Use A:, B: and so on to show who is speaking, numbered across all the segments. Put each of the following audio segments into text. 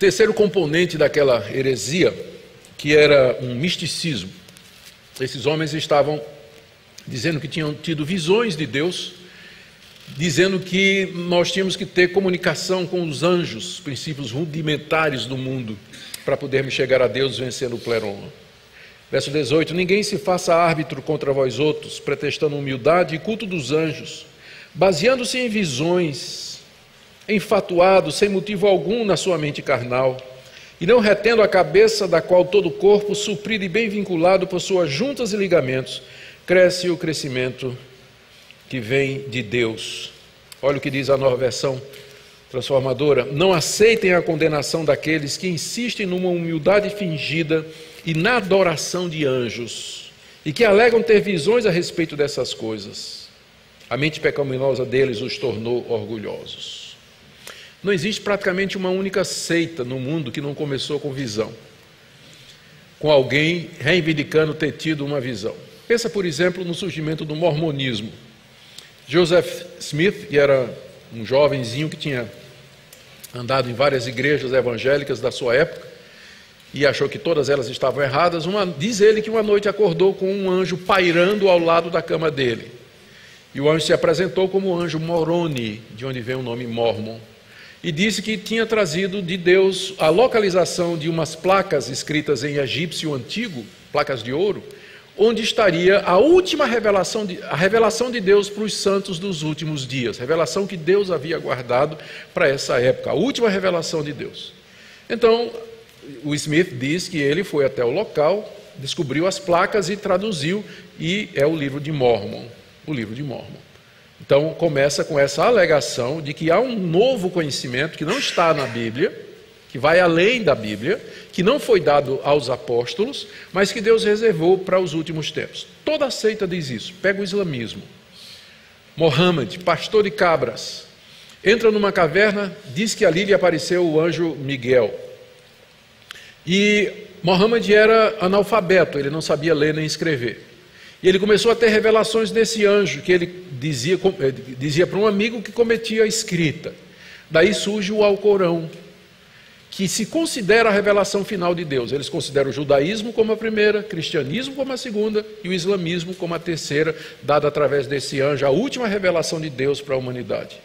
A: terceiro componente daquela heresia, que era um misticismo. Esses homens estavam dizendo que tinham tido visões de Deus, dizendo que nós tínhamos que ter comunicação com os anjos, princípios rudimentares do mundo, para podermos chegar a Deus vencendo o pleroma. Verso 18: ninguém se faça árbitro contra vós outros, pretextando humildade e culto dos anjos, baseando-se em visões, enfatuado, sem motivo algum na sua mente carnal, e não retendo a cabeça, da qual todo o corpo, suprido e bem vinculado por suas juntas e ligamentos, cresce o crescimento que vem de Deus. Olha o que diz a Nova Versão Transformadora: não aceitem a condenação daqueles que insistem numa humildade fingida e na adoração de anjos, e que alegam ter visões a respeito dessas coisas. A mente pecaminosa deles os tornou orgulhosos. Não existe praticamente uma única seita no mundo que não começou com visão, com alguém reivindicando ter tido uma visão. Pensa, por exemplo, no surgimento do mormonismo. Joseph Smith, que era um jovenzinho que tinha andado em várias igrejas evangélicas da sua época e achou que todas elas estavam erradas, diz ele que uma noite acordou com um anjo pairando ao lado da cama dele. E o anjo se apresentou como o anjo Moroni, de onde vem o nome Mormon, e disse que tinha trazido de Deus a localização de umas placas escritas em egípcio antigo, placas de ouro, onde estaria a última revelação, a revelação de Deus para os santos dos últimos dias, revelação que Deus havia guardado para essa época, a última revelação de Deus. Então, o Smith diz que ele foi até o local, descobriu as placas e traduziu, e é o livro de Mormon, o livro de Mormon. Então, começa com essa alegação de que há um novo conhecimento que não está na Bíblia, que vai além da Bíblia, que não foi dado aos apóstolos, mas que Deus reservou para os últimos tempos. Toda seita diz isso. Pega o islamismo. Mohammed, pastor de cabras, entra numa caverna, diz que ali lhe apareceu o anjo Miguel. E Mohammed era analfabeto, ele não sabia ler nem escrever. E ele começou a ter revelações desse anjo, que ele dizia para um amigo que cometia a escrita. Daí surge o Alcorão, que se considera a revelação final de Deus. Eles consideram o judaísmo como a primeira, o cristianismo como a segunda e o islamismo como a terceira, dada através desse anjo, a última revelação de Deus para a humanidade.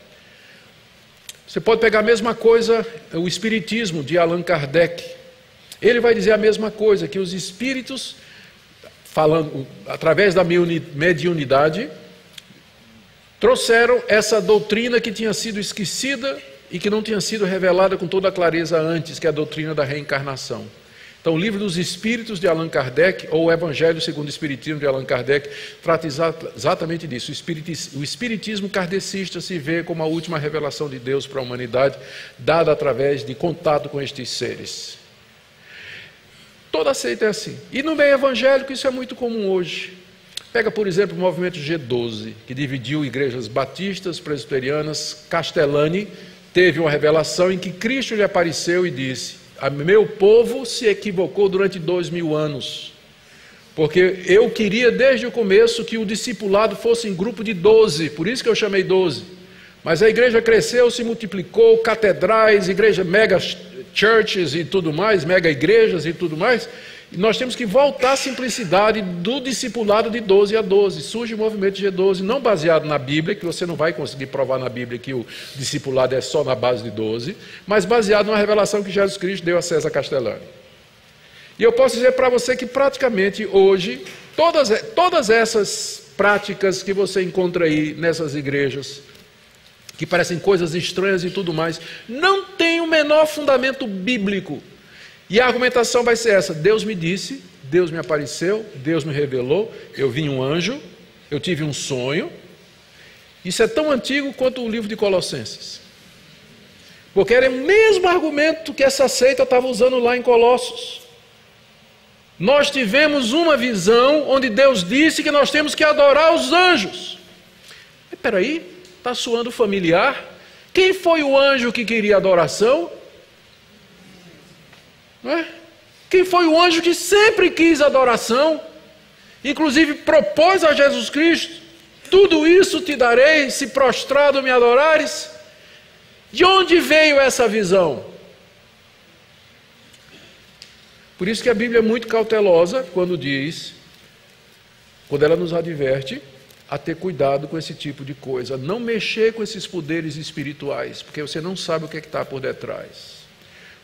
A: Você pode pegar a mesma coisa, o espiritismo de Allan Kardec. Ele vai dizer a mesma coisa, que os espíritos, falando através da mediunidade, trouxeram essa doutrina que tinha sido esquecida e que não tinha sido revelada com toda a clareza antes, que é a doutrina da reencarnação. Então, o livro dos Espíritos de Allan Kardec, ou o Evangelho segundo o Espiritismo de Allan Kardec, trata exatamente disso. O Espiritismo kardecista se vê como a última revelação de Deus para a humanidade, dada através de contato com estes seres. Toda seita é assim. E no meio evangélico isso é muito comum hoje. Pega, por exemplo, o movimento G12, que dividiu igrejas batistas, presbiterianas. Castellani teve uma revelação em que Cristo lhe apareceu e disse: meu povo se equivocou durante 2000 anos, porque eu queria desde o começo que o discipulado fosse em grupo de 12, por isso que eu chamei 12. Mas a igreja cresceu, se multiplicou, catedrais, igreja mega churches e tudo mais, mega igrejas e tudo mais, e nós temos que voltar à simplicidade do discipulado de 12 a 12. Surge o movimento G12, não baseado na Bíblia, que você não vai conseguir provar na Bíblia que o discipulado é só na base de 12, mas baseado numa revelação que Jesus Cristo deu a César Castellani. E eu posso dizer para você que praticamente hoje, todas essas práticas que você encontra aí nessas igrejas, que parecem coisas estranhas e tudo mais, não tem o menor fundamento bíblico. E a argumentação vai ser essa: Deus me disse, Deus me apareceu, Deus me revelou, eu vi um anjo, eu tive um sonho. Isso é tão antigo quanto o livro de Colossenses. Porque era o mesmo argumento que essa seita estava usando lá em Colossos. Nós tivemos uma visão onde Deus disse que nós temos que adorar os anjos. Espera aí, está soando familiar? Quem foi o anjo que queria adoração? Não é? Quem foi o anjo que sempre quis adoração? Inclusive propôs a Jesus Cristo: tudo isso te darei, se prostrado me adorares. De onde veio essa visão? Por isso que a Bíblia é muito cautelosa quando ela nos adverte a ter cuidado com esse tipo de coisa, não mexer com esses poderes espirituais, porque você não sabe o que está por detrás.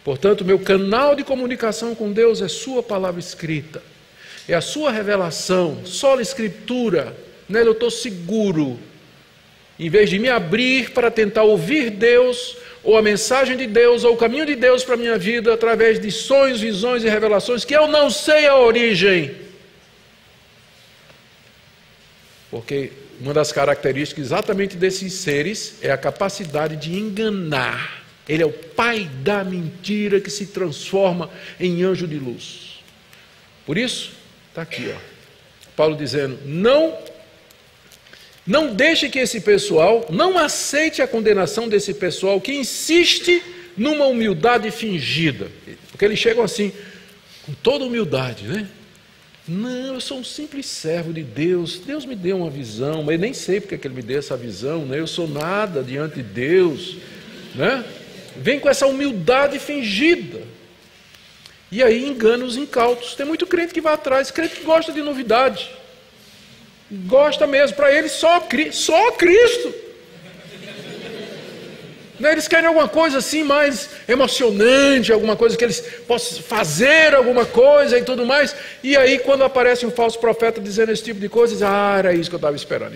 A: Portanto, meu canal de comunicação com Deus é sua palavra escrita, é a sua revelação, sola escritura, nela eu estou seguro. Em vez de me abrir para tentar ouvir Deus, ou a mensagem de Deus, ou o caminho de Deus para a minha vida, através de sonhos, visões e revelações, que eu não sei a origem. Porque uma das características exatamente desses seres é a capacidade de enganar. Ele é o pai da mentira que se transforma em anjo de luz. Por isso, está aqui, Paulo dizendo, não deixe que esse pessoal, não aceite a condenação desse pessoal que insiste numa humildade fingida. Porque eles chegam assim, com toda humildade, né? Não, eu sou um simples servo de Deus, Deus me deu uma visão, mas eu nem sei porque que Ele me deu essa visão, né? Eu sou nada diante de Deus, né? Vem com essa humildade fingida, e aí engana os incautos. Tem muito crente que vai atrás, crente que gosta de novidade, gosta mesmo, para ele só Cristo. Eles querem alguma coisa assim mais emocionante, alguma coisa que eles possam fazer alguma coisa e tudo mais. E aí quando aparece um falso profeta dizendo esse tipo de coisa, diz, era isso que eu estava esperando.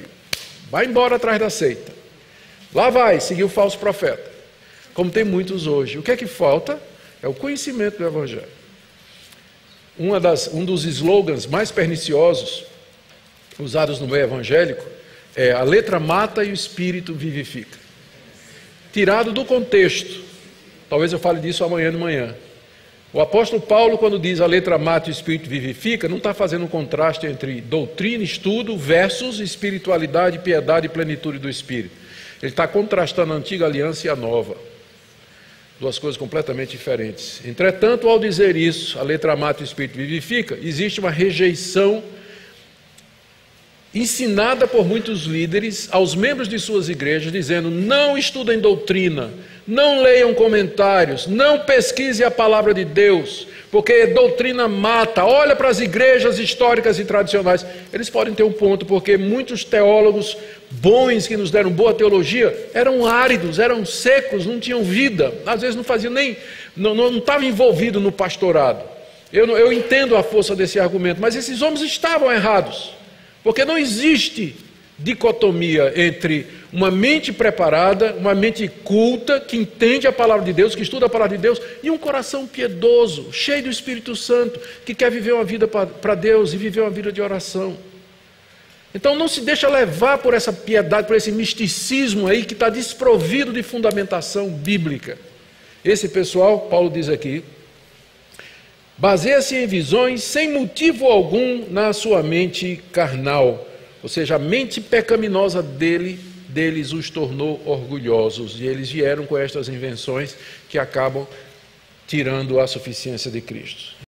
A: Vai embora atrás da seita. Lá vai, seguir o falso profeta. Como tem muitos hoje. O que é que falta? É o conhecimento do Evangelho. Um dos slogans mais perniciosos usados no meio evangélico é: a letra mata e o espírito vivifica. Tirado do contexto, talvez eu fale disso amanhã de manhã. O apóstolo Paulo, quando diz a letra mata e o espírito vivifica, não está fazendo um contraste entre doutrina, estudo, versus espiritualidade, piedade e plenitude do espírito. Ele está contrastando a antiga aliança e a nova. Duas coisas completamente diferentes. Entretanto, ao dizer isso, a letra mata e o espírito vivifica, existe uma rejeição ensinada por muitos líderes aos membros de suas igrejas, dizendo: não estudem doutrina, não leiam comentários, não pesquise a palavra de Deus, porque doutrina mata. Olha para as igrejas históricas e tradicionais. Eles podem ter um ponto, porque muitos teólogos bons que nos deram boa teologia eram áridos, eram secos, não tinham vida, às vezes não faziam não estavam envolvidos no pastorado. Eu entendo a força desse argumento, mas esses homens estavam errados. Porque não existe dicotomia entre uma mente preparada, uma mente culta, que entende a palavra de Deus, que estuda a palavra de Deus, e um coração piedoso, cheio do Espírito Santo, que quer viver uma vida para Deus e viver uma vida de oração. Então não se deixa levar por essa piedade, por esse misticismo aí que está desprovido de fundamentação bíblica. Esse pessoal, Paulo diz aqui, baseia-se em visões sem motivo algum na sua mente carnal, ou seja, a mente pecaminosa deles os tornou orgulhosos, e eles vieram com estas invenções que acabam tirando a suficiência de Cristo.